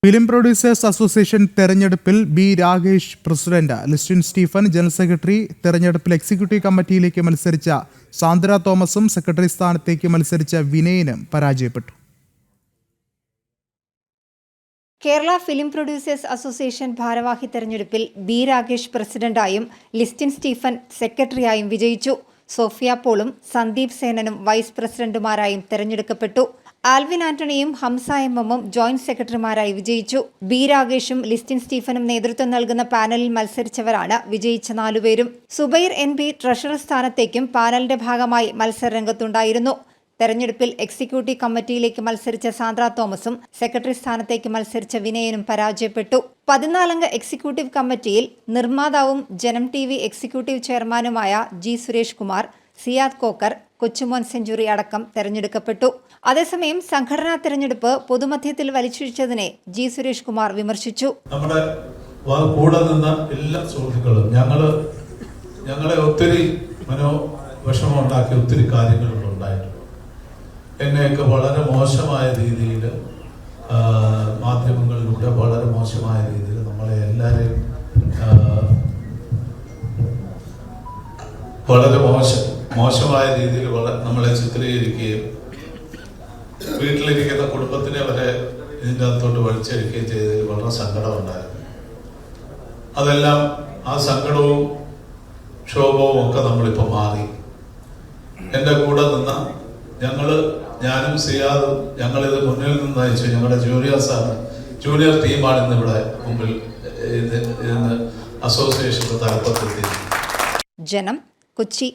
Film producers association തെരഞ്ഞെടുപ്പിൽ B Rakesh president, Listin Stephen general secretary. തെരഞ്ഞെടുപ്പിൽ executive കമ്മിറ്റിയിലേക്ക് മത്സരിച്ച സാന്ദ്ര തോമസും സെക്രട്ടറി സ്ഥാനത്തേക്ക് മത്സരിച്ച വിനയനും പരാജയപ്പെട്ടു. കേരള ഫിലിം പ്രൊഡ്യൂസേഴ്സ് അസോസിയേഷൻ ഭാരവാഹി തെരഞ്ഞെടുപ്പിൽ ബി രാകേഷ് പ്രസിഡന്റായും ലിസ്റ്റിൻ സ്റ്റീഫൻ സെക്രട്ടറിയായും വിജയിച്ചു. സോഫിയ പോളും സന്ദീപ് സേനനും വൈസ് പ്രസിഡന്റുമാരായും തെരഞ്ഞെടുക്കപ്പെട്ടു. ആൽവിൻ ആന്റണിയും ഹംസ എമ്മും ജോയിന്റ് സെക്രട്ടറിമാരായി വിജയിച്ചു. ബി രാകേഷും ലിസ്റ്റിൻ സ്റ്റീഫനും നേതൃത്വം നൽകുന്ന പാനലിൽ മത്സരിച്ചവരാണ് വിജയിച്ച 4 പേരും. സുബൈർ NB ട്രഷറർ സ്ഥാനത്തേക്കും പാനലിന്റെ ഭാഗമായി മത്സരരംഗത്തുണ്ടായിരുന്നു. തെരഞ്ഞെടുപ്പിൽ എക്സിക്യൂട്ടീവ് കമ്മിറ്റിയിലേക്ക് മത്സരിച്ച സാന്ദ്ര തോമസും സെക്രട്ടറി സ്ഥാനത്തേക്ക് മത്സരിച്ച വിനയനും പരാജയപ്പെട്ടു. 14 അംഗ എക്സിക്യൂട്ടീവ് കമ്മിറ്റിയിൽ നിർമ്മാതാവും ജനം TV എക്സിക്യൂട്ടീവ് ചെയർമാനുമായ G സുരേഷ് കുമാർ, സിയാദ് കോക്കർ, കൊച്ചുമോൻ സെഞ്ചുറി അടക്കം തെരഞ്ഞെടുക്കപ്പെട്ടു. അതേസമയം സംഘടനാ തെരഞ്ഞെടുപ്പ് പൊതുമധ്യത്തിൽ വലിച്ചിഴച്ചതിനെ G സുരേഷ് കുമാർ വിമർശിച്ചു. നമ്മുടെ കൂടെ നിന്ന എല്ലാ സുഹൃത്തുക്കളും ഞങ്ങളെ ഒത്തിരി മനോവിഷമം ഉണ്ടാക്കിയ ഒത്തിരി കാര്യങ്ങളും ഉണ്ടായിട്ടുണ്ട്. എന്നെയൊക്കെ വളരെ മോശമായ രീതിയിൽ മാധ്യമങ്ങളിലൂടെ വളരെ മോശമായ രീതിയിൽ നമ്മളെ എല്ലാവരെയും വളരെ മോശമായ രീതിയിൽ നമ്മളെ ചിത്രീകരിക്കുകയും വീട്ടിലിരിക്കുന്ന കുടുംബത്തിനെ വരെ ഇതിൻ്റെ അകത്തോട്ട് വലിച്ചെടുക്കുകയും ചെയ്തതിൽ വളരെ സങ്കടമുണ്ടായിരുന്നു. അതെല്ലാം ആ സങ്കടവും ക്ഷോഭവും ഒക്കെ നമ്മളിപ്പോൾ മാറി. എൻ്റെ കൂടെ നിന്ന ഞാനും സിയാദും ഞങ്ങളിത് മുന്നിൽ നിന്ന് നയിച്ചു. ഞങ്ങളുടെ ജൂനിയർ ടീമാണ് ഇന്നിവിടെ മുമ്പിൽ അസോസിയേഷന്റെ തലപ്പത്തെത്തി. ജനം, കൊച്ചി.